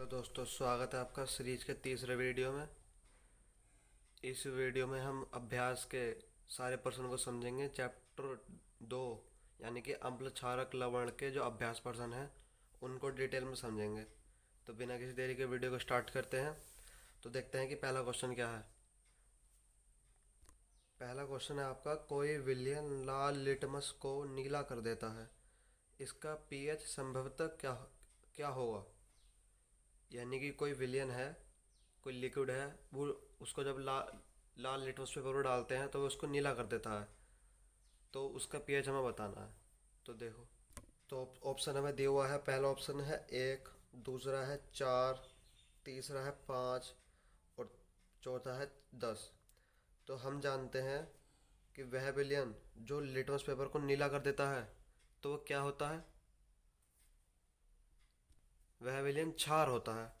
Hello दोस्तों, स्वागत है आपका सीरीज के तीसरे वीडियो में। इस वीडियो में हम अभ्यास के सारे प्रश्न को समझेंगे। चैप्टर 2 यानी कि अम्ल क्षारक लवण के जो अभ्यास प्रश्न हैं उनको डिटेल में समझेंगे। तो बिना किसी देरी के वीडियो को स्टार्ट करते हैं। तो देखते हैं कि पहला क्वेश्चन क्या है। पहला क्वेश्चन है आपका, कोई विलयन लाल लिटमस को नीला कर देता है, इसका पीएच संभवतः क्या क्या होगा। यानी कि कोई विलयन है, कोई लिक्विड है, वो उसको जब लाल लिटमस पेपर पर डालते हैं तो वो उसको नीला कर देता है। तो उसका पीएच हमें बताना है। तो देखो, तो ऑप्शन हमें दिया हुआ है। पहला ऑप्शन है 1, दूसरा है 4, तीसरा है 5 और चौथा है 10। तो हम जानते हैं कि वह विलयन जो लिटमस पेपर को नीला कर देता है तो वो क्या होता है, वह विलयन क्षार होता है।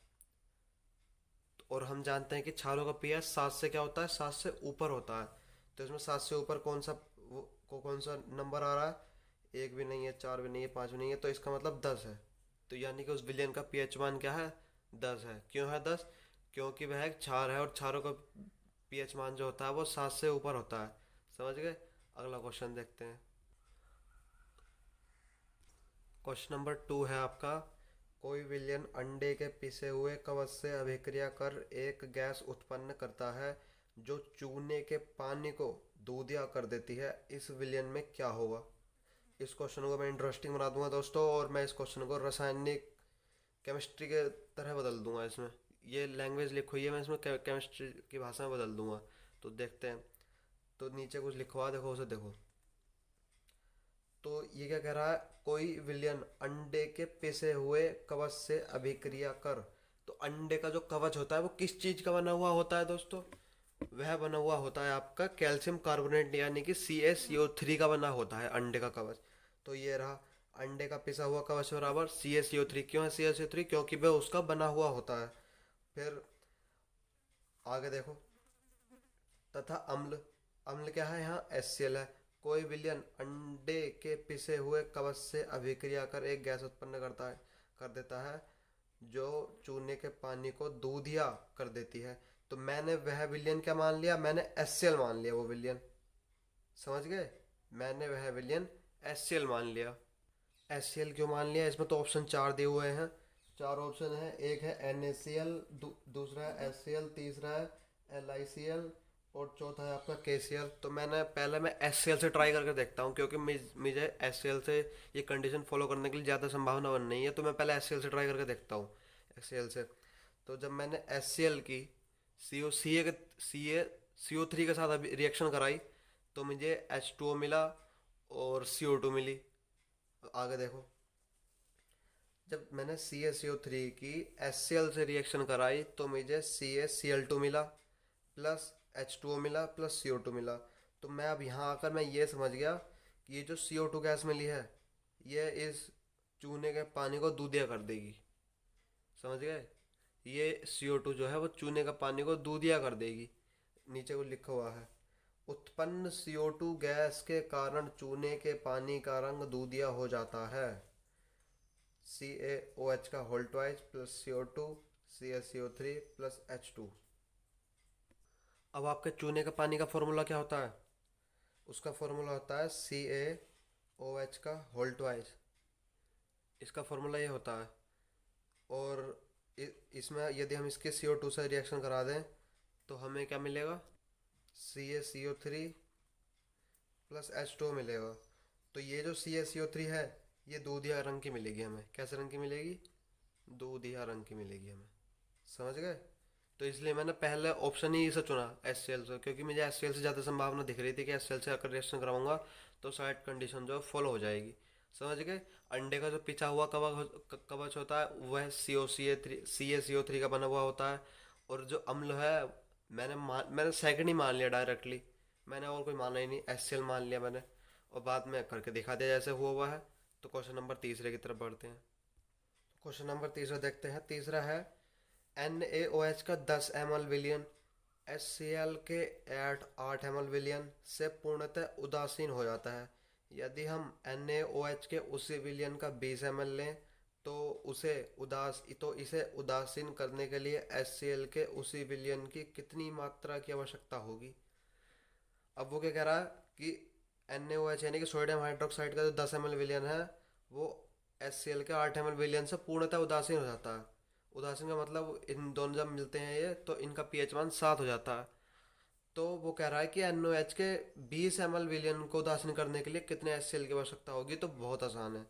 और हम जानते हैं कि क्षारों का पीएच 7 से क्या होता है, 7 से ऊपर होता है। तो इसमें 7 से ऊपर कौन सा नंबर आ रहा है, 1 भी नहीं है, 4 भी नहीं है, 5 भी नहीं है, तो इसका मतलब 10 है। तो यानी कि उस विलयन का पीएच मान क्या है, 10 है। क्यों है 10? क्योंकि वह एक क्षार है और क्षारों का पीएच मान जो होता है वो 7 से ऊपर होता है। समझ गए? अगला क्वेश्चन देखते हैं। क्वेश्चन नंबर 2 है आपका, कोई विलयन अंडे के पिसे हुए कवच से अभिक्रिया कर एक गैस उत्पन्न करता है जो चूने के पानी को दूधिया कर देती है, इस विलयन में क्या होगा। इस क्वेश्चन को मैं इंटरेस्टिंग बना दूंगा दोस्तों, और मैं इस क्वेश्चन को रासायनिक केमिस्ट्री के तरह बदल दूंगा। इसमें ये लैंग्वेज लिखी हुई है, मैं इसमें केमिस्ट्री की भाषा में बदल दूंगा। तो देखते हैं। तो नीचे कुछ लिखवा, देखो उसे देखो। तो ये क्या कह रहा है, कोई विलयन अंडे के पिसे हुए कवच से अभिक्रिया कर। तो अंडे का जो कवच होता है वो किस चीज का बना हुआ होता है दोस्तों? वह बना हुआ होता है आपका कैल्शियम कार्बोनेट यानी कि CaCO3 का बना होता है अंडे का कवच। तो ये रहा, अंडे का पिसा हुआ कवच बराबर CaCO3। क्यों है CaCO3? क्योंकि वह उसका बना हुआ होता है। फिर आगे देखो, तथा अम्ल। अम्ल क्या है यहाँ, HCl है। कोई विलयन अंडे के पिसे हुए कवच से अभिक्रिया कर एक गैस उत्पन्न कर देता है जो चूने के पानी को दूधिया कर देती है। तो मैंने वह विलयन क्या मान लिया, मैंने HCl मान लिया वो विलयन। समझ गए? मैंने वह विलयन HCl मान लिया। HCl क्यों मान लिया? इसमें तो ऑप्शन 4 दिए हुए हैं। 4 ऑप्शन है, एक है NaCl, दूसरा है HCl, तीसरा है LiCl और चौथा है आपका KCl। तो मैं HCl से ट्राई करके देखता हूँ, क्योंकि मुझे HCl से ये कंडीशन फॉलो करने के लिए ज़्यादा संभावना बन नहीं है। तो मैं पहले HCl से ट्राई करके देखता हूँ। HCl से तो जब मैंने HCl की CO3 के साथ रिएक्शन कराई तो मुझे H2O मिला और CO2 मिली। आगे देखो, जब मैंने CaCO3 की HCl से रिएक्शन कराई तो मुझे CaCl2 मिला प्लस H2O मिला प्लस CO2 मिला। तो मैं अब यहाँ आकर मैं ये समझ गया कि ये जो CO2 गैस मिली है ये इस चूने के पानी को दूधिया कर देगी। समझ गए? ये CO2 जो है वो चूने का पानी को दूधिया कर देगी। नीचे को लिखा हुआ है, उत्पन्न CO2 गैस के कारण चूने के पानी का रंग दूधिया हो जाता है। CaOH का whole twice plus CO2 CaCO3 plus H2। अब आपके चूने का पानी का फॉर्मूला क्या होता है? उसका फॉर्मूला होता है CaOH का होल ट्वाइस। इसका फॉर्मूला ये होता है। और इसमें यदि हम इसके CO2 से रिएक्शन करा दें तो हमें क्या मिलेगा, CaCO3 प्लस H2O मिलेगा। तो ये जो CaCO3 है ये दूधिया रंग की मिलेगी हमें। कैसे रंग की मिलेगी? दूधिया रंग की मिलेगी हमें। समझ गए? तो इसलिए मैंने पहले ऑप्शन ही इसे चुना, HCl से, क्योंकि मुझे HCl से ज़्यादा संभावना दिख रही थी कि HCl से अगर रिएक्शन कराऊंगा तो शायद कंडीशन जो है फॉलो हो जाएगी। समझ गए? अंडे का जो पिचा हुआ कवच होता है वह CaCO3 का बना हुआ होता है। और जो अम्ल है, मैंने सेकंड ही मान लिया डायरेक्टली। मैंने और कोई माना ही नहीं, HCl मान लिया मैंने। और बाद में करके दिखा दिया जैसे हुआ है। तो क्वेश्चन नंबर तीसरे की तरफ बढ़ते हैं। क्वेश्चन नंबर तीसरा देखते हैं। तीसरा है, NaOH का 10 ml विलयन HCl के 8 ml विलयन से पूर्णतः उदासीन हो जाता है। यदि हम NaOH के उसी विलयन का 20 ml लें तो इसे उदासीन करने के लिए HCl के उसी विलयन की कितनी मात्रा की आवश्यकता होगी। अब वो क्या कह रहा है कि NaOH यानी कि सोडियम हाइड्रोक्साइड का जो 10 ml विलयन है वो HCl के 8 ml विलयन से पूर्णतः उदासीन हो जाता है। उदासीन का मतलब इन दोनों जब मिलते हैं ये तो इनका pH मान 7 हो जाता है। तो वो कह रहा है कि NaOH के 20 ml विलयन को उदासीन करने के लिए कितने HCl की आवश्यकता होगी। तो बहुत आसान है,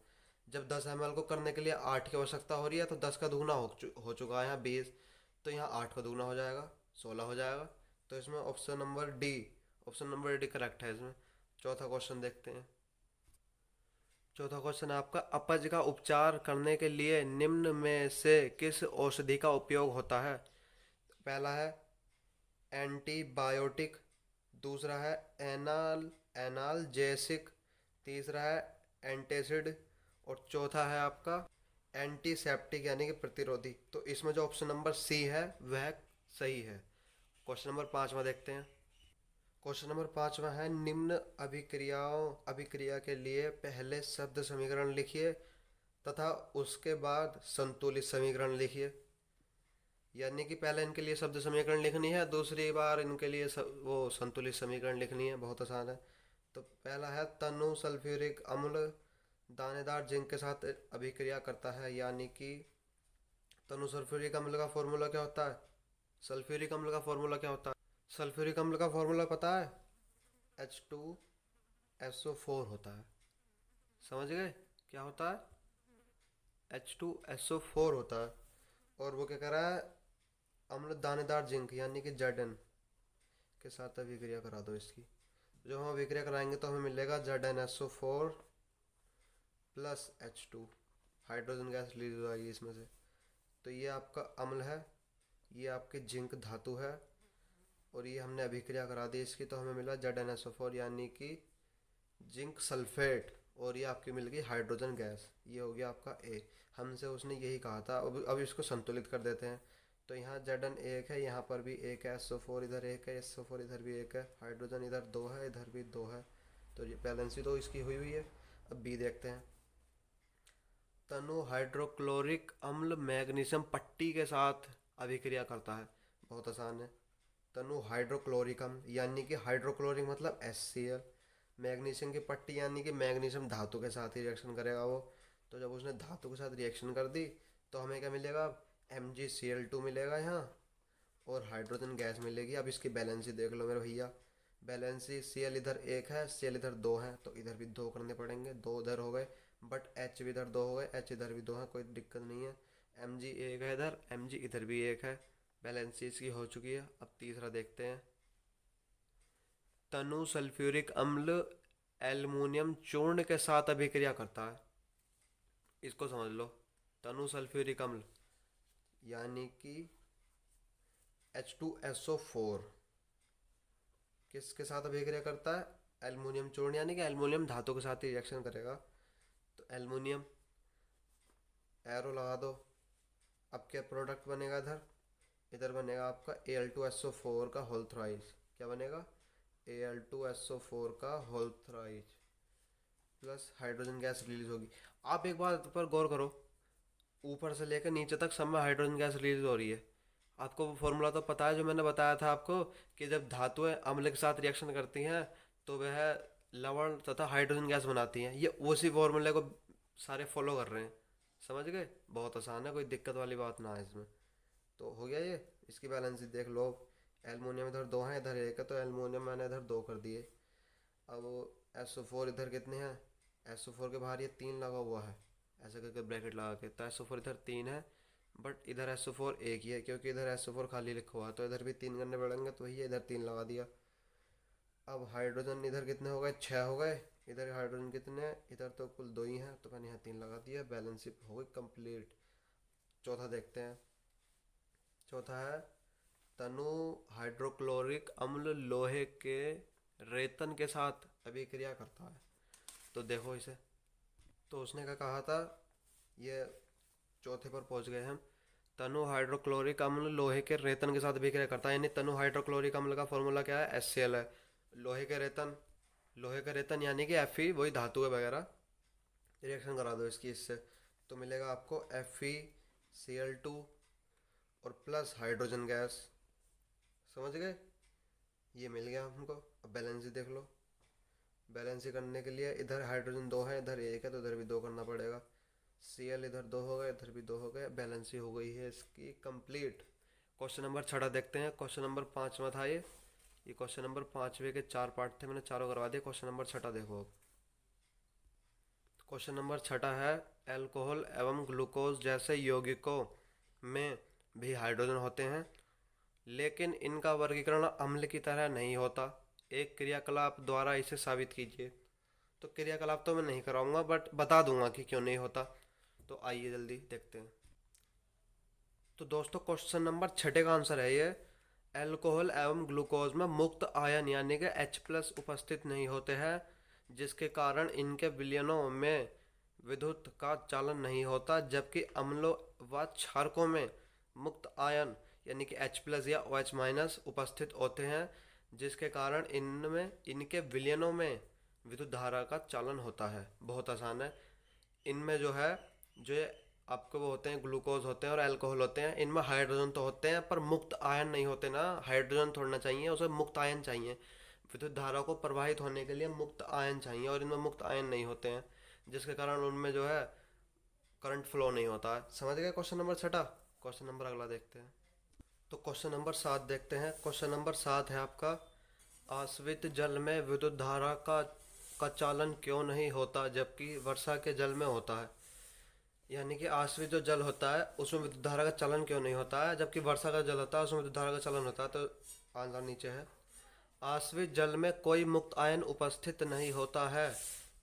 जब 10 ml को करने के लिए 8 की आवश्यकता हो रही है तो 10 का दुगना हो चुका है यहाँ 20, तो यहाँ 8 का दुगना हो जाएगा 16 हो जाएगा। तो इसमें ऑप्शन नंबर डी करेक्ट है इसमें। चौथा क्वेश्चन देखते हैं। चौथा क्वेश्चन है आपका, अपच का उपचार करने के लिए निम्न में से किस औषधि का उपयोग होता है। पहला है एंटीबायोटिक, दूसरा है एनाल्जेसिक, तीसरा है एंटासिड और चौथा है आपका एंटीसेप्टिक यानी कि प्रतिरोधी। तो इसमें जो ऑप्शन नंबर सी है वह सही है। क्वेश्चन नंबर 5 देखते हैं। क्वेश्चन नंबर 5 है, निम्न अभिक्रिया के लिए पहले शब्द समीकरण लिखिए तथा उसके बाद संतुलित समीकरण लिखिए। यानी कि पहले इनके लिए शब्द समीकरण लिखनी है, दूसरी बार इनके लिए वो संतुलित समीकरण लिखनी है। बहुत आसान है। तो पहला है तनु सल्फ्यूरिक अम्ल दानेदार जिंक के साथ अभिक्रिया करता है। यानी कि तनु सल्फ्यूरिक अम्ल का फॉर्मूला क्या होता है। सल्फ्यूरिक अम्ल का फॉर्मूला क्या होता है। सल्फ्यूरिक अम्ल का फॉर्मूला पता है, H2SO4 होता है। समझ गए क्या होता है, H2SO4 होता है। और वो क्या कर रहा है, अम्ल दानेदार जिंक यानी कि Zn के साथ अभिक्रिया करा दो इसकी। जो हम अभिक्रिया कराएंगे तो हमें मिलेगा ZnSO4 plus H2, hydrogen gas release हो जाएगी इसमें से। तो ये आपका अम्ल है, ये आपकी जिंक धातु है और ये हमने अभिक्रिया करा दी इसकी, तो हमें मिला ZnSO4 यानी कि जिंक सल्फेट, और ये आपकी मिल गई हाइड्रोजन गैस। ये हो गया आपका ए। हमसे उसने यही कहा था। अब इसको संतुलित कर देते हैं। तो यहाँ Zn एक है, यहाँ पर भी एक है, SO4 इधर एक है, SO4 इधर भी एक है, हाइड्रोजन इधर दो है, इधर भी दो है। तो ये बैलेंस ही तो इसकी हुई हुई है। अब बी देखते हैं। तनु हाइड्रोक्लोरिक अम्ल मैग्नीशियम पट्टी के साथ अभिक्रिया करता है। बहुत आसान है। तनु हाइड्रोक्लोरिक अम्ल यानी कि हाइड्रोक्लोरिक मतलब HCl, मैग्नीशियम की पट्टी यानी कि मैग्नीशियम धातु के साथ ही रिएक्शन करेगा वो। तो जब उसने धातु के साथ रिएक्शन कर दी तो हमें क्या मिलेगा, MgCl2 मिलेगा यहाँ और हाइड्रोजन गैस मिलेगी। अब इसकी बैलेंस ही देख लो मेरे भैया। बैलेंस ही Cl इधर एक है, Cl इधर दो है, तो इधर भी दो करने पड़ेंगे, दो उधर हो गए, बट H भी इधर दो हो गए, H इधर भी दो है, कोई दिक्कत नहीं है। Mg एक है इधर, Mg इधर भी एक है, बैलेंस इसकी हो चुकी है। अब तीसरा देखते हैं। तनु सल्फ्यूरिक अम्ल एल्युमिनियम चूर्ण के साथ अभिक्रिया करता है। इसको समझ लो। तनु सल्फ्यूरिक अम्ल यानी कि H2SO4 किसके साथ अभिक्रिया करता है, एल्युमिनियम चूर्ण यानी कि एल्युमिनियम धातु के साथ ही रिएक्शन करेगा। तो एल्युमिनियम एरो लगा दो। अब क्या प्रोडक्ट बनेगा, इधर इधर बनेगा आपका Al2SO4 का होल थ्राइज। क्या बनेगा, Al2SO4 का whole thrice plus hydrogen gas release होगी। आप एक बात पर गौर करो, ऊपर से लेकर नीचे तक सब में हाइड्रोजन गैस रिलीज हो रही है। आपको वो फॉर्मूला तो पता है जो मैंने बताया था आपको, कि जब धातुएं अम्ल के साथ रिएक्शन करती हैं तो वह लवण तथा हाइड्रोजन गैस बनाती हैं। ये उसी फॉर्मूले को सारे फॉलो कर रहे हैं। समझ गए, बहुत आसान है, कोई दिक्कत वाली बात ना है इसमें। तो हो गया ये। इसकी बैलेंस देख लो। एल्युमिनियम इधर दो हैं, इधर एक है, तो एल्युमिनियम मैंने इधर दो कर दिए। अब SO4 इधर कितने हैं, SO4 के बाहर ये 3 लगा हुआ है, ऐसे करके ब्रैकेट लगा के। तो SO4 इधर 3 है, बट इधर SO4 एक ही है क्योंकि इधर SO4 खाली लिखा हुआ है, तो इधर भी 3 करने पड़ेंगे, तो ये इधर 3 लगा दिया। अब हाइड्रोजन इधर कितने हो गए, 6 हो गए। इधर हाइड्रोजन कितने हैं, इधर तो कुल 2 ही हैं, तो मैंने यहाँ 3 लगा दिया। बैलेंस हो गई कंप्लीट। चौथा देखते हैं। चौथा है, तनु हाइड्रोक्लोरिक अम्ल लोहे के रेतन के साथ अभिक्रिया करता है। तो देखो इसे। तो उसने क्या कहा था, ये चौथे पर पहुंच गए हम। तनु हाइड्रोक्लोरिक अम्ल लोहे के रेतन के साथ अभिक्रिया करता है, यानी तनु हाइड्रोक्लोरिक अम्ल का फॉर्मूला क्या है, HCl है। लोहे के रेतन यानी कि Fe, वही धातु है वगैरह। रिएक्शन करा दो इसकी इससे। तो मिलेगा आपको FeCl2 और प्लस हाइड्रोजन गैस। समझ गए? ये मिल गया हमको। अब बैलेंस देख लो। बैलेंस करने के लिए इधर हाइड्रोजन दो है, इधर एक है, तो इधर भी दो करना पड़ेगा। Cl इधर दो हो गए, इधर भी दो हो गए, बैलेंस ही हो गई है इसकी कंप्लीट। क्वेश्चन नंबर 6 देखते हैं। क्वेश्चन नंबर 5 में था ये क्वेश्चन नंबर 5वें के 4 पार्ट थे, मैंने चारों करवा दिए। क्वेश्चन नंबर 6 देखो अब। क्वेश्चन नंबर 6 है, अल्कोहल एवं ग्लूकोज जैसे यौगिकों में भी हाइड्रोजन होते हैं, लेकिन इनका वर्गीकरण अम्ल की तरह नहीं होता। एक क्रियाकलाप द्वारा इसे साबित कीजिए। तो क्रियाकलाप तो मैं नहीं कराऊंगा, बट बता दूंगा कि क्यों नहीं होता। तो आइए जल्दी देखते हैं। तो दोस्तों क्वेश्चन नंबर 6 का आंसर है ये, अल्कोहल एवं ग्लूकोज में मुक्त आयन यानी कि H+ उपस्थित नहीं होते हैं, जिसके कारण इनके विलयनों में विद्युत का चालन नहीं होता, जबकि अम्लों व क्षारकों में मुक्त आयन यानी कि H+ या OH- उपस्थित होते हैं, जिसके कारण इनमें इनके विलयनों में विद्युत धारा का चालन होता है। बहुत आसान है। इनमें जो है, जो आपको वो होते हैं ग्लूकोज होते हैं और अल्कोहल होते हैं, इनमें हाइड्रोजन तो होते हैं पर मुक्त आयन नहीं होते ना। हाइड्रोजन थोड़ना चाहिए, उसे मुक्त आयन चाहिए। विद्युत धारा को प्रवाहित होने के लिए मुक्त आयन चाहिए, और इनमें मुक्त आयन नहीं होते हैं, जिसके कारण उनमें जो है करंट फ्लो नहीं होता है। समझ गए क्वेश्चन नंबर 6? क्वेश्चन नंबर अगला देखते हैं। तो क्वेश्चन नंबर 7 देखते हैं। क्वेश्चन नंबर 7 है आपका, आश्रित जल में विद्युत धारा का चालन क्यों नहीं होता जबकि वर्षा के जल में होता है। यानी कि आश्रित जो जल होता है उसमें विद्युत धारा का चलन क्यों नहीं होता है, जबकि वर्षा का जल होता है उसमें विद्युत धारा का चलन होता है। तो आंसर नीचे है। आश्रित जल में कोई मुक्त आयन उपस्थित नहीं होता है,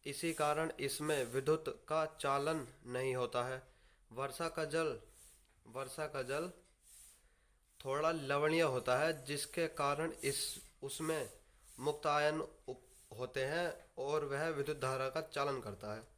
इसी कारण इसमें विद्युत का चालन नहीं होता है। वर्षा का जल वर्षा का जल थोड़ा लवणीय होता है, जिसके कारण इस उसमें मुक्त आयन होते हैं और वह विद्युत धारा का चालन करता है।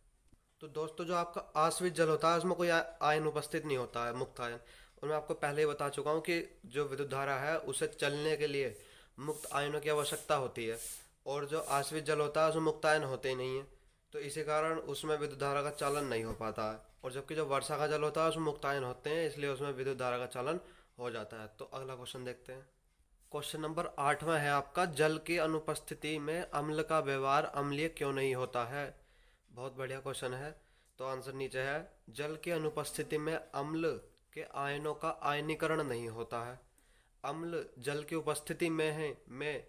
तो दोस्तों जो आपका आश्रित जल होता है उसमें कोई आयन उपस्थित नहीं होता है, मुक्त आयन। और मैं आपको पहले ही बता चुका हूँ कि जो विद्युत धारा है उसे चलने के लिए मुक्त आयनों की आवश्यकता होती है, और जो आश्रित जल होता है उसमें मुक्त आयन होते ही नहीं है, तो इसी कारण उसमें विद्युत धारा का चालन नहीं हो पाता है। और जबकि जो वर्षा का जल होता है उसमें मुक्त आयन होते हैं, इसलिए उसमें विद्युत धारा का चालन हो जाता है। तो अगला क्वेश्चन देखते हैं। क्वेश्चन नंबर 8वां है आपका, जल की अनुपस्थिति में अम्ल का व्यवहार अम्लीय क्यों नहीं होता है। बहुत बढ़िया क्वेश्चन है। तो आंसर नीचे है, जल की अनुपस्थिति में अम्ल के आयनों का आयनीकरण नहीं होता है। अम्ल जल की उपस्थिति में है में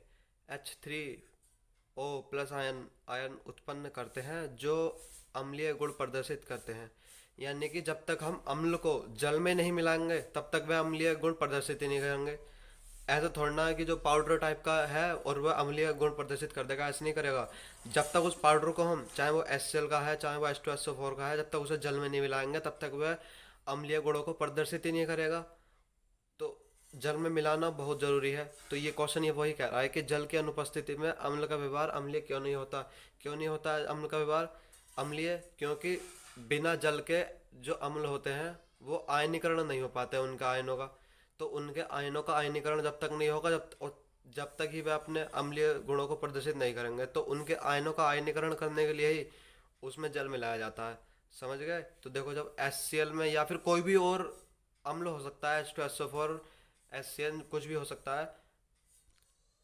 H3O+ आयन उत्पन्न करते हैं, जो अम्लीय गुण प्रदर्शित करते हैं। यानी कि जब तक हम अम्ल को जल में नहीं मिलाएंगे तब तक वह अम्लीय गुण प्रदर्शित ही नहीं करेंगे। ऐसा थोड़ा है कि जो पाउडर टाइप का है और वह अम्लीय गुण प्रदर्शित कर देगा, ऐसा नहीं करेगा। जब तक उस पाउडर को हम, चाहे वो HCl का है चाहे वो H2SO4 का है, जब तक उसे जल में नहीं मिलाएंगे तब तक वह अम्लीय गुणों को प्रदर्शित ही नहीं करेगा। तो जल में मिलाना बहुत ज़रूरी है। तो ये क्वेश्चन ये वही कह रहा है कि जल की अनुपस्थिति में अम्ल का व्यवहार अम्लीय क्यों नहीं होता। क्यों नहीं होता है अम्ल का व्यवहार अम्लीय? क्योंकि बिना जल के जो अम्ल होते हैं वो आयनीकरण नहीं हो पाते उनका आयनों का। तो उनके आयनों का आयनीकरण जब तक नहीं होगा, जब तक ही वे अपने अम्लीय गुणों को प्रदर्शित नहीं करेंगे। तो उनके आयनों का आयनीकरण करने के लिए ही उसमें जल मिलाया जाता है। समझ गए? तो देखो, जब HCl में या फिर कोई भी और अम्ल हो सकता है, H2SO4, HCl कुछ भी हो सकता है,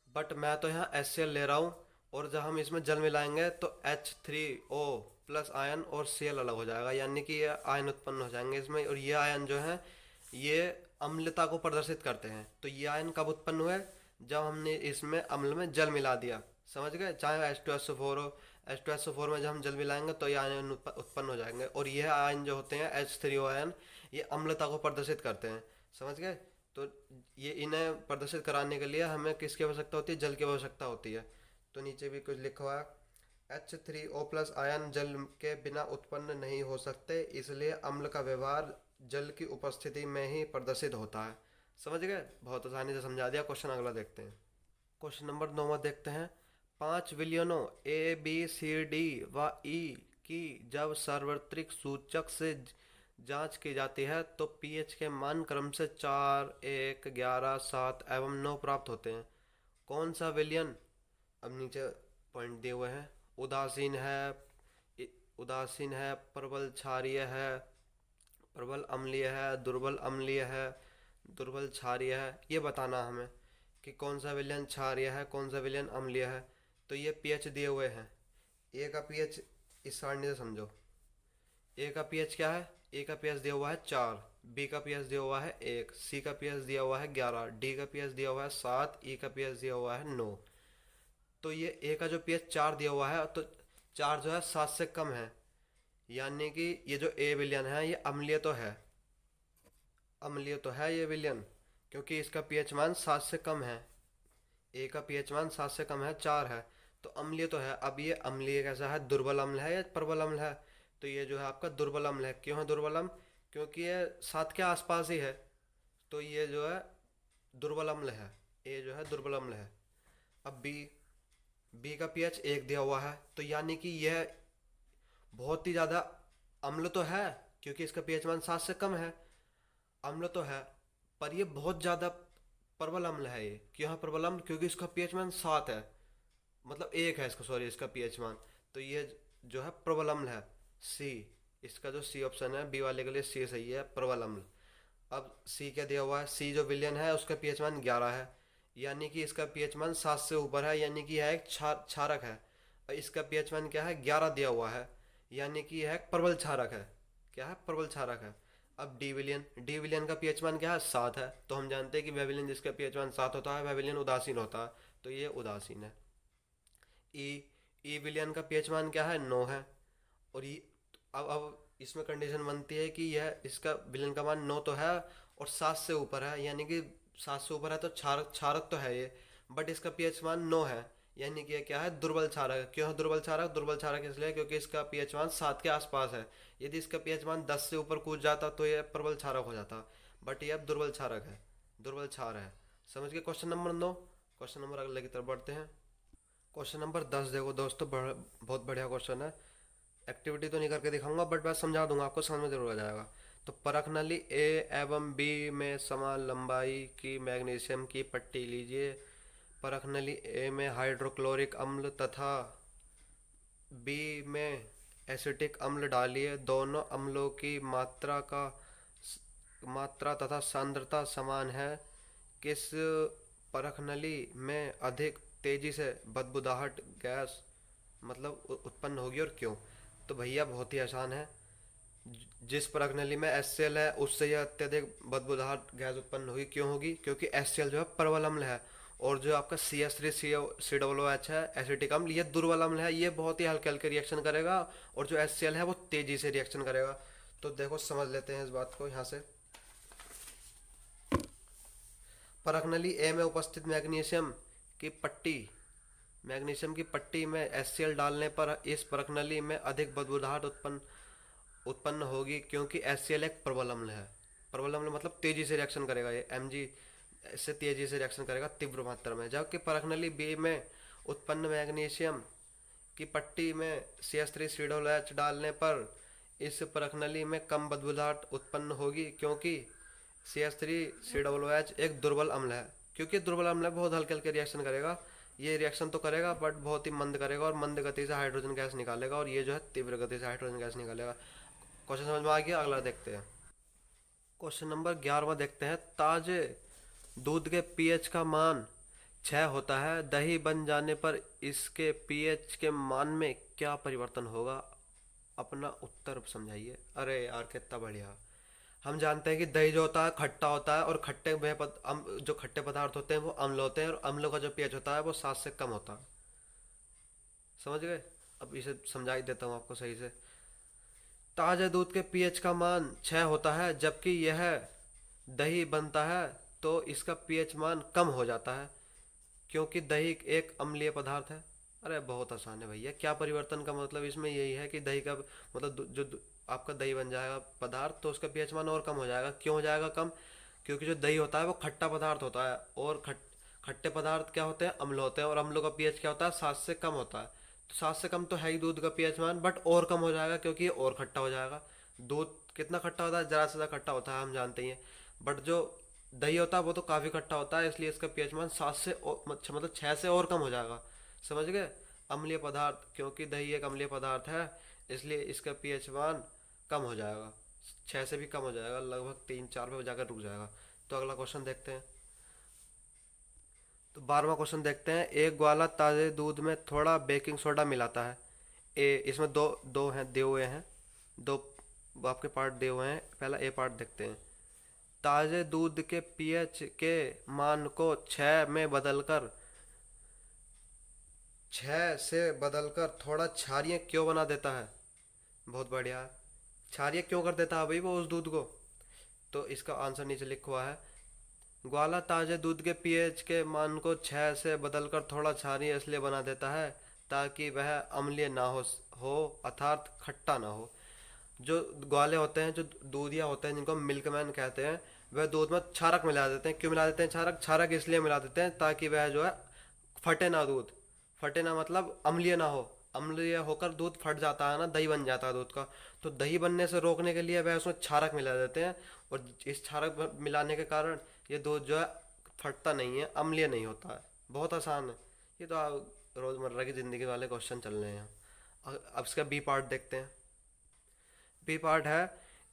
बट मैं तो यहाँ HCl ले रहा हूँ। और जब हम इसमें जल मिलाएंगे तो H3O+ आयन और Cl अलग हो जाएगा, यानी कि ये आयन उत्पन्न हो जाएंगे इसमें। और ये आयन जो है ये अम्लता को प्रदर्शित करते हैं। तो ये आयन कब उत्पन्न हुए? जब हमने इसमें अम्ल में जल मिला दिया। समझ गए? चाहे H2SO4 हो, H2SO4 में जब हम जल मिलाएंगे तो ये आयन उत्पन्न हो जाएंगे। और यह आयन जो होते हैं H3O आयन, ये अम्लता को प्रदर्शित करते हैं। समझ गए? तो ये इन्हें प्रदर्शित कराने के लिए हमें किसकी आवश्यकता होती है? जल की आवश्यकता होती है। तो नीचे भी कुछ लिखा हुआ है, H3O+ आयन जल के बिना उत्पन्न नहीं हो सकते, इसलिए अम्ल का व्यवहार जल की उपस्थिति में ही प्रदर्शित होता है। समझ गए? बहुत आसानी से समझा दिया। क्वेश्चन अगला देखते हैं। क्वेश्चन नंबर 9 देखते हैं। 5 विलयनों A B C D व E की जब सार्वत्रिक सूचक से जांच की जाती है तो pH के मान क्रम से 4, 1, 11, 7 एवं 9 प्राप्त होते हैं। कौन सा विलयन, अब नीचे पॉइंट दिए हुए हैं, उदासीन है, प्रबल क्षारीय है, प्रबल अम्लीय है, दुर्बल अम्लीय है, दुर्बल क्षारीय है, ये बताना हमें कि कौन सा विलयन क्षारीय है, कौन सा विलयन अम्लीय है। तो ये पीएच दिए हुए हैं। ए का पीएच इस सारणी से समझो। ए का पीएच क्या है? ए का पीएच दिया हुआ है 4, बी का पीएच दिया हुआ है 1, सी का पीएच दिया हुआ है 11, डी का पीएच दिया हुआ है 7, ई का पीएच दिया हुआ है 9। तो ये ए का जो पीएच 4 दिया हुआ है, तो 4 जो है 7 से कम है, यानी कि ये जो ए विलयन है ये अम्लीय तो है। अम्लीय तो है ये विलयन, क्योंकि इसका पीएच मान 7 से कम है। ए का पीएच मान 7 से कम है, 4 है, तो अम्लीय तो है। अब ये अम्लीय कैसा है? दुर्बल अम्ल है या प्रबल अम्ल है? तो ये जो है आपका दुर्बल अम्ल है। क्यों है दुर्बल अम्ल? क्योंकि ये 7 के आसपास ही है, तो ये जो है दुर्बल अम्ल है। ए जो है दुर्बल अम्ल है। अब बी, बी का पीएच 1 दिया हुआ है, तो यानी कि यह बहुत ही ज़्यादा अम्ल तो है, क्योंकि इसका पीएच मान 7 से कम है। अम्ल तो है, पर ये बहुत ज़्यादा प्रबल अम्ल है। ये क्यों है प्रबल अम्ल? क्योंकि इसका पीएच मान 7 है, मतलब 1 है इसका, सॉरी, इसका पीएच मान। तो ये जो है प्रबल अम्ल है। सी, इसका जो सी ऑप्शन है बी वाले के लिए सी सही है, प्रबल अम्ल। अब सी क्या दिया हुआ है? सी जो विलयन है उसका पीएच मान 11 है, यानी कि इसका पीएच मान 7 से ऊपर है, यानी कि यह एक क्षारक है। और इसका पीएच मान क्या है? 11 दिया हुआ है, यानी कि यह एक प्रबल क्षारक है। क्या है? प्रबल क्षारक है। अब डी विलियन, डी विलियन का पीएच मान क्या है? 7 है, तो हम जानते हैं कि वह विलियन जिसका पीएच मान 7 होता है वह विलियन उदासीन होता है, तो ये उदासीन है। ई, ई विलियन का पीएच मान क्या है? 9 है। और ये, अब इसमें कंडीशन बनती है कि यह इसका विलन का मान 9 तो है और 7 से ऊपर है, यानी कि 7 से ऊपर है तो क्षारक, क्षारक तो है ये, बट इसका पीएच मान 9 है, यानी कि ये क्या है? दुर्बल क्षारक। क्यों है दुर्बल क्षारक? दुर्बल क्षारक इसलिए क्योंकि इसका पीएच मान 7 के आसपास है। यदि इसका पीएच मान 10 से ऊपर कूद जाता तो ये प्रबल क्षारक हो जाता, बट ये अब दुर्बल क्षारक है, दुर्बल क्षार है। समझ गए क्वेश्चन नंबर 9? क्वेश्चन नंबर अगले की तरफ बढ़ते हैं। क्वेश्चन नंबर 10 देखो दोस्तों, बहुत बढ़िया क्वेश्चन है। एक्टिविटी तो नहीं करके दिखाऊंगा, बट मैं समझा दूंगा, आपको समझ में जरूर आ जाएगा। तो परख नली ए एवं बी में समान लंबाई की मैग्नीशियम की पट्टी लीजिए। परख नली ए में हाइड्रोक्लोरिक अम्ल तथा बी में एसिटिक अम्ल डालिए। दोनों अम्लों की मात्रा तथा सांद्रता समान है। किस परख नली में अधिक तेजी से बदबूदाहट गैस मतलब उत्पन्न होगी और क्यों? तो भैया बहुत ही आसान है। जिस प्रणाली में HCl है उससे यह अत्यधिक बदबूदार गैस उत्पन्न होगी। क्यों होगी? क्योंकि HCl जो है प्रबल अम्ल है, और जो आपका CH3COOH है एसिटिक अम्ल, ये दुर्बल अम्ल है, ये बहुत ही हल्के हल्के रिएक्शन करेगा, और जो HCl है वो तेजी से रिएक्शन करेगा। तो देखो समझ लेते हैं इस बात को यहाँ से। परख नली ए में उपस्थित की पट्टी मैग्नीशियम की पट्टी में HCl डालने पर इस परख नली में अधिक बदबूदाहट उत्पन्न होगी, क्योंकि HCl एक प्रबल अम्ल है। प्रबल अम्ल मतलब तेजी से रिएक्शन करेगा, ये Mg से तेजी से रिएक्शन करेगा तीव्र मात्रा में। जबकि परख नली बी में उत्पन्न मैग्नीशियम की पट्टी में CH3COOH डालने पर इस परख नली में कम बदबूदाहट उत्पन्न होगी, क्योंकि CH3COOH एक दुर्बल अम्ल है। क्योंकि दुर्बल अम्ल है, बहुत हल्के हल्के रिएक्शन करेगा, ये रिएक्शन तो करेगा बट बहुत ही मंद करेगा, और मंद गति से हाइड्रोजन गैस निकालेगा, और ये जो है तीव्र गति से हाइड्रोजन गैस निकालेगा। क्वेश्चन समझ में आ गया? अगला देखते हैं। क्वेश्चन नंबर 11वां देखते हैं। ताजे दूध के पीएच का मान 6 होता है, दही बन जाने पर इसके पीएच के मान में क्या परिवर्तन होगा? अपना उत्तर समझाइए। अरे यार कितना बढ़िया। हम जानते हैं कि दही जो होता है खट्टा होता है, और जो खट्टे पदार्थ होते हैं वो अम्ल होते हैं, और अम्लों का जो पीएच होता है वो 7 से कम होता है। समझ गए? अब इसे समझा ही देता हूँ आपको सही से। ताजे दूध के पीएच का मान 6 होता है, जबकि यह दही बनता है तो इसका पीएच मान कम हो जाता है, क्योंकि दही एक अम्लीय पदार्थ है। अरे बहुत आसान है भैया। क्या परिवर्तन का मतलब इसमें यही है कि दही का मतलब आपका दही बन जाएगा पदार्थ, तो उसका पीएच मान और कम हो जाएगा। क्यों हो जाएगा कम? क्योंकि जो दही होता है वो खट्टा पदार्थ होता है, और खट्टे पदार्थ क्या होते हैं? अम्ल होते हैं, और अम्लों का पीएच क्या होता है? 7 से कम होता है। तो 7 से कम तो है ही दूध का पीएच मान, बट और कम हो जाएगा क्योंकि ये और खट्टा हो जाएगा। दूध कितना खट्टा होता है? जरा से ज़्यादा खट्टा होता है, हम जानते ही हैं। बट जो दही होता है वो तो काफ़ी खट्टा होता है, इसलिए इसका पीएच मान 7 से मतलब 6 से और कम हो जाएगा। समझ गए? अम्लीय पदार्थ, क्योंकि दही एक अम्लीय पदार्थ है, इसलिए इसका पीएच मान कम हो जाएगा। 6 से भी कम हो जाएगा, लगभग 3-4 पे जाकर रुक जाएगा। तो अगला क्वेश्चन देखते हैं। तो 12वां क्वेश्चन देखते हैं। एक ग्वाला ताज़े दूध में थोड़ा बेकिंग सोडा मिलाता है। ए, इसमें दो दो हैं, दिए हुए हैं दो आपके पार्ट दिए हुए हैं। पहला ए पार्ट देखते हैं। ताज़े दूध के पीएच के मान को 6 से बदलकर थोड़ा क्षारीय क्यों बना देता है? बहुत बढ़िया। क्षारीय क्यों कर देता है भाई वो उस दूध को? तो इसका आंसर नीचे लिखा हुआ है। ग्वाला ताजे दूध के पीएच के मान को 6 से बदलकर थोड़ा क्षारीय इसलिए बना देता है ताकि वह अम्लीय ना हो अर्थात खट्टा ना हो। जो ग्वाले होते हैं, जो दूधिया होते हैं, जिनको मिल्कमैन कहते हैं, वह दूध में क्षारक मिला देते हैं। क्यों मिला देते हैं क्षारक? क्षारक इसलिए मिला देते हैं ताकि वह जो है फटे ना दूध। फटे ना मतलब अम्लीय ना हो। अम्लीय होकर दूध फट जाता है ना, दही बन जाता है दूध का। तो दही बनने से रोकने के लिए वह उसमें क्षारक मिला देते हैं। और इस क्षारक मिलाने के कारण ये दूध जो है फटता नहीं है, अम्लीय नहीं होता है। बहुत आसान है। ये तो रोज़मर्रा की ज़िंदगी वाले क्वेश्चन चल रहे हैं। अब इसका बी पार्ट देखते हैं। बी पार्ट है,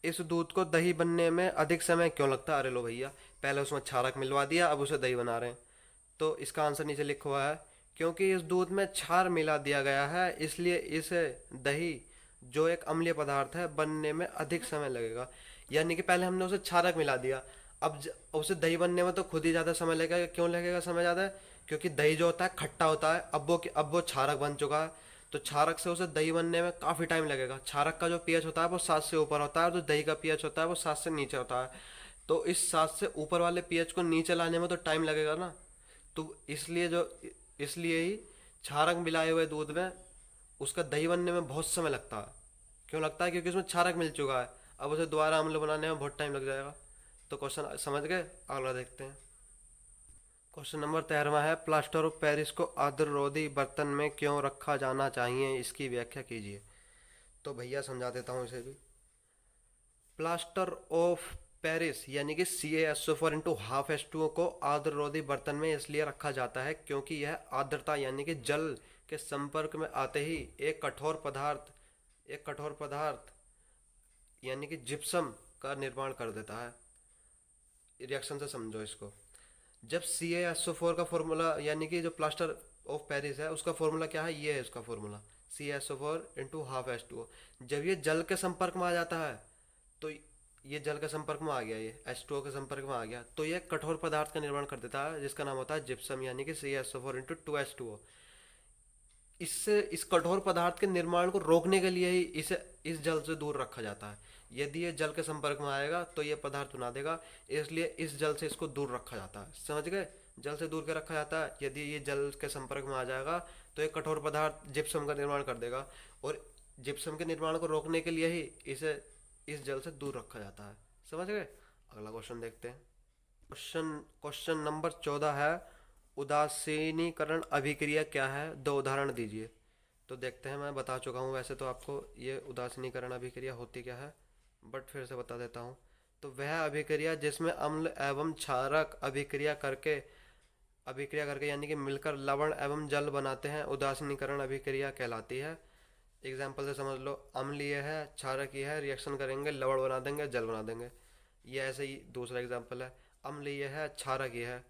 इस दूध को दही बनने में अधिक समय क्यों लगता है? अरे लो भैया, पहले उसमें क्षारक मिलवा दिया, अब उसे दही बना रहे हैं। तो इसका आंसर नीचे लिखा हुआ है। क्योंकि इस दूध में क्षार मिला दिया गया है, इसलिए इसे दही जो एक अम्लीय पदार्थ है बनने में अधिक समय लगेगा। यानी कि पहले हमने उसे क्षारक मिला दिया, अब उसे दही बनने में तो खुद ही ज़्यादा समय लगेगा। क्यों लगेगा समय ज़्यादा? क्योंकि दही जो होता है खट्टा होता है। अब वो क्षारक बन चुका है, तो क्षारक से उसे दही बनने में काफ़ी टाइम लगेगा। क्षारक का जो पीएच होता है वो 7 से ऊपर होता है, और जो दही का पीएच होता है वो 7 से नीचे होता है। तो इस 7 से ऊपर वाले पीएच को नीचे लाने में तो टाइम लगेगा ना। तो इसलिए ही क्षारक मिलाए हुए दूध में उसका दही बनने में बहुत समय लगता है। क्यों लगता है? क्योंकि उसमें क्षारक मिल चुका है। अब उसे दोबारा अम्ल बनाने में बहुत टाइम लग जाएगा। तो क्वेश्चन समझ गए? अगला देखते हैं। क्वेश्चन नंबर 13वां है, प्लास्टर ऑफ पेरिस को आर्द्ररोधी बर्तन में क्यों रखा जाना चाहिए, इसकी व्याख्या कीजिए। तो भैया समझा देता हूँ इसे भी। प्लास्टर ऑफ पेरिस यानी कि CaSO4 इंटू हाफ H2O को आर्द्ररोधी बर्तन में इसलिए रखा जाता है क्योंकि यह आर्द्रता यानी कि जल के संपर्क में आते ही एक कठोर पदार्थ यानी कि जिप्सम का निर्माण कर देता है। रिएक्शन से समझो इसको। जब CaSO4 का फॉर्मूला यानी कि जो प्लास्टर ऑफ पेरिस है उसका फॉर्मूला क्या है? ये है उसका formula, CaSO4 into half H2O। जब ये जल के संपर्क में आ जाता है, तो ये जल के संपर्क में आ गया, ये H2O के संपर्क में आ गया, तो ये कठोर पदार्थ का निर्माण कर देता है जिसका नाम होता है जिप्सम यानी कि CaSO4 इंटू 2H2O। इससे इस कठोर पदार्थ के निर्माण को रोकने के लिए ही इसे इस जल से दूर रखा जाता है। यदि ये जल के संपर्क में आएगा तो ये पदार्थ बना देगा, इसलिए इस जल से इसको दूर रखा जाता है। समझ गए? जल से दूर के रखा जाता है। यदि ये जल के संपर्क में आ जाएगा तो ये कठोर पदार्थ जिप्सम का निर्माण कर देगा, और जिप्सम के निर्माण को रोकने के लिए ही इसे इस जल से दूर रखा जाता है। समझ गए? अगला क्वेश्चन देखते हैं। क्वेश्चन नंबर 14 है, उदासीनीकरण अभिक्रिया क्या है, दो उदाहरण दीजिए। तो देखते हैं। मैं बता चुका हूँ वैसे तो आपको ये उदासीनीकरण अभिक्रिया होती क्या है, बट फिर से बता देता हूँ। तो वह अभिक्रिया जिसमें अम्ल एवं क्षारक अभिक्रिया करके यानी कि मिलकर लवण एवं जल बनाते हैं, उदासीनीकरण अभिक्रिया कहलाती है। एग्जाम्पल से समझ लो, अम्ल ये है, क्षारक ये है, रिएक्शन करेंगे, लवण बना देंगे, जल बना देंगे। ये ऐसे ही दूसरा एग्जाम्पल है। अम्ल ये है, क्षारक ये है।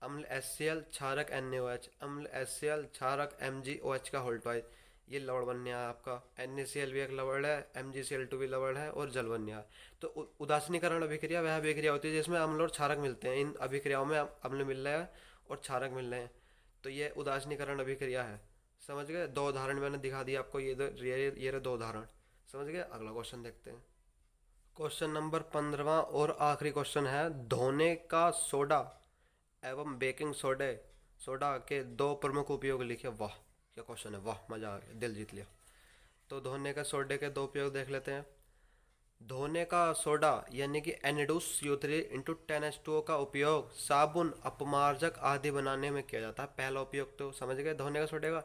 अम्ल HCl, क्षारक NaOH, अम्ल HCl, क्षारक MgOH का होल ट्वाइस, ये लवण बनने आया आपका। NaCl भी एक लवण है, MgCl2 भी लवण है, और जल बनने आया। तो उदासीनीकरण अभिक्रिया वह अभिक्रिया होती है जिसमें अम्ल और क्षारक मिलते हैं। इन अभिक्रियाओं में अम्ल मिल रहे हैं और क्षारक मिल रहे हैं, तो ये उदासीनीकरण अभिक्रिया है। समझ गए? दो उदाहरण मैंने दिखा दिया आपको, ये रहे दो उदाहरण। समझ गए? अगला क्वेश्चन देखते हैं। क्वेश्चन नंबर 15वां और आखिरी क्वेश्चन है, धोने का सोडा एवं बेकिंग सोडा के दो प्रमुख उपयोग लिखिए। वाह क्या क्वेश्चन है, वाह मजा आ गया, दिल जीत लिया। तो धोने का सोडे के दो उपयोग देख लेते हैं। धोने का सोडा यानी कि Na2CO3 इंटू 10H2O का उपयोग साबुन, अपमार्जक आदि बनाने में किया जाता है। पहला उपयोग तो समझ गए धोने का सोडे का।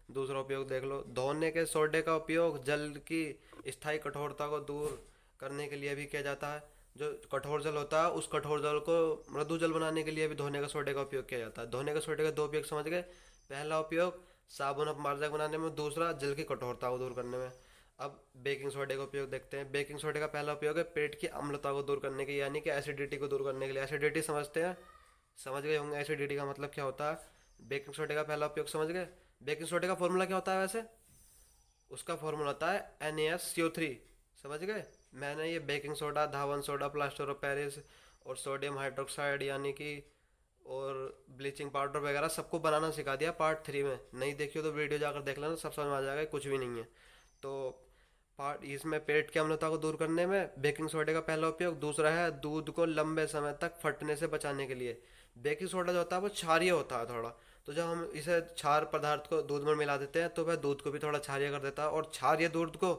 दूसरा उपयोग देख लो, धोने के सोडे का उपयोग जल की स्थायी कठोरता को दूर करने के लिए भी किया जाता है। जो कठोर जल होता है उस कठोर जल को मृदु जल बनाने के लिए भी धोने का सोडे का उपयोग किया जाता है। धोने का सोडे का दो उपयोग समझ गए। पहला उपयोग साबुन अपमार्जक बनाने में, दूसरा जल की कठोरता को दूर करने में। अब बेकिंग सोडे का उपयोग देखते हैं। बेकिंग सोडे का पहला उपयोग है पेट की अम्लता को दूर करने के, यानी कि एसिडिटी को दूर करने के लिए। एसिडिटी समझते हैं, समझ गए होंगे एसिडिटी का मतलब क्या होता है। बेकिंग सोडे का पहला उपयोग समझ गए। बेकिंग सोडे का फॉर्मूला क्या होता है वैसे? उसका फॉर्मूला होता है NaSCO3। समझ गए। मैंने ये baking soda, Dhawan soda, plaster of Paris और सोडियम हाइड्रोक्साइड यानी कि और ब्लीचिंग पाउडर वगैरह सबको बनाना सिखा दिया पार्ट 3 में। नहीं देखियो तो वीडियो जाकर देख लेना, सब समझ में आ जाएगा, कुछ भी नहीं है। तो पार्ट इसमें पेट की अम्लता को दूर करने में बेकिंग सोडे का पहला उपयोग। दूसरा है दूध को लंबे समय तक फटने से बचाने के लिए। बेकिंग सोडा जो होता है वो क्षारीय होता है थोड़ा, तो जब हम इसे क्षार पदार्थ को दूध में मिला देते हैं तो वह दूध को भी थोड़ा क्षारीय कर देता है। और क्षारीय दूध को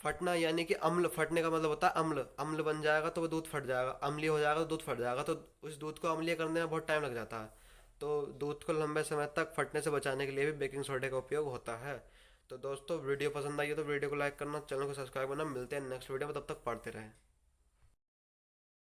फटना यानी कि अम्ल, फटने का मतलब होता है अम्ल, अम्ल बन जाएगा तो वो दूध फट जाएगा, अम्लीय हो जाएगा तो दूध फट जाएगा। तो उस दूध को अम्लीय करने में बहुत टाइम लग जाता है। तो दूध को लंबे समय तक फटने से बचाने के लिए भी बेकिंग सोडे का उपयोग होता है। तो दोस्तों वीडियो पसंद आई है तो वीडियो को लाइक करना, चैनल को सब्सक्राइब करना। मिलते हैं नेक्स्ट वीडियो में, तब तक पढ़ते रहें।